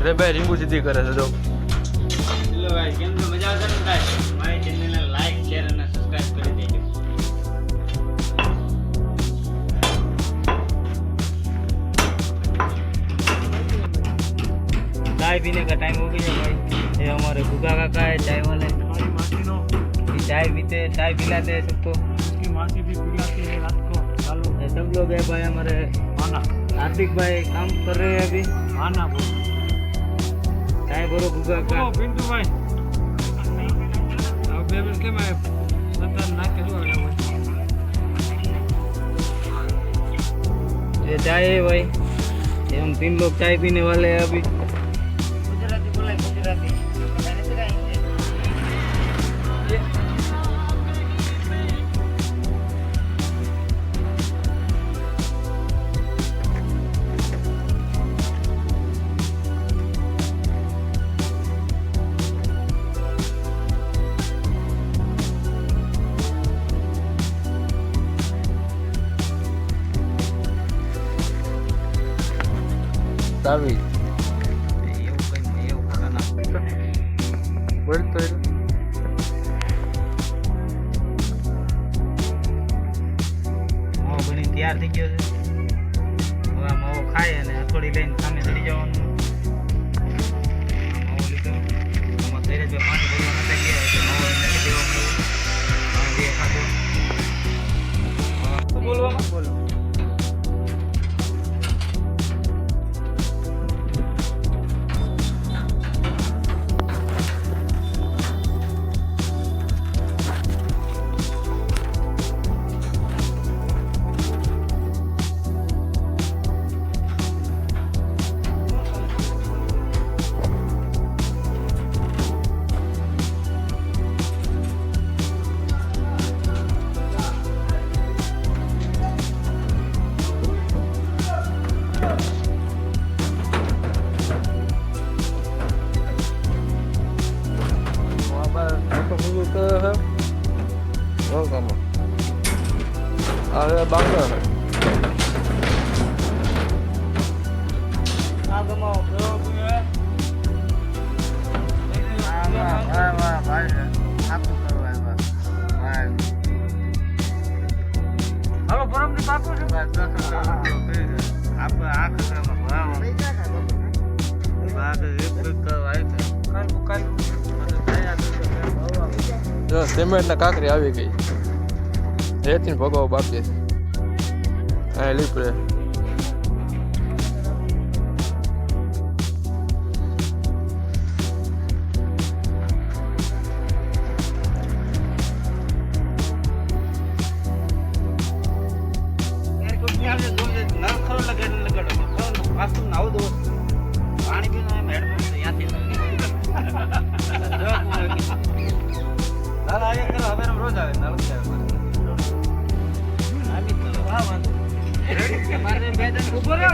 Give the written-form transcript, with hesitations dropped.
રે ભાઈ રીંગુ સીધી કરે છે જો હેલો ભાઈ કેમ છો મજા આવશે ને ભાઈ મારી ચેનલને લાઈક શેર અને સબસ્ક્રાઇબ કરી દેજો चाय पीने का टाइम हो गया भाई ये हमारे गुगा काका है चाय वाले हमारी मासी नो चाय पीते चाय पिलाते हैं सबको उसकी मासी भी पिलाती है रात को चालू ये सब लोग है भाई हमारे आना हार्दिक भाई काम कर रहे हैं अभी आना बोल चाय भरो गुगा का ओ पिंटू भाई अब बेबी के मैं संतान ना करूँ ये चाय है भाई ये हम 3 लोग चाय पीने वाले हैं अभी गुजराती बोला गुजराती તાવી એવું કઈ એવું ખાના બોલતો માવો બની તૈયાર થઈ ગયો છે હવે આ માવો ખાય અને હથોડી લઈને સામે ચડી જવાનું માવો લીધો આમાં ધીરજભાઈ પાણી ભરવા નતા ગયા એટલે માવો નાખી દેવાનું પાણી દે ખાધું બોલવામાં બોલો આ બાંગ્લા છે આ ગમાવો પ્રયોગ છે વાહ ભાઈ આપું કરવા ભાઈ હાલો પરમથી પાકું છે બસ આપણે આ ખતરામાં ભરાવો બાદ એક કરવા આવી કાલ જો સિમેન્ટના કાંકરી આવી ગઈ રેતીને ભગાવો બાકી છે આ લીપડે પાણી પીને હેડ હવે રોજ આવે મારે બે જણ ઉભો રહ્યો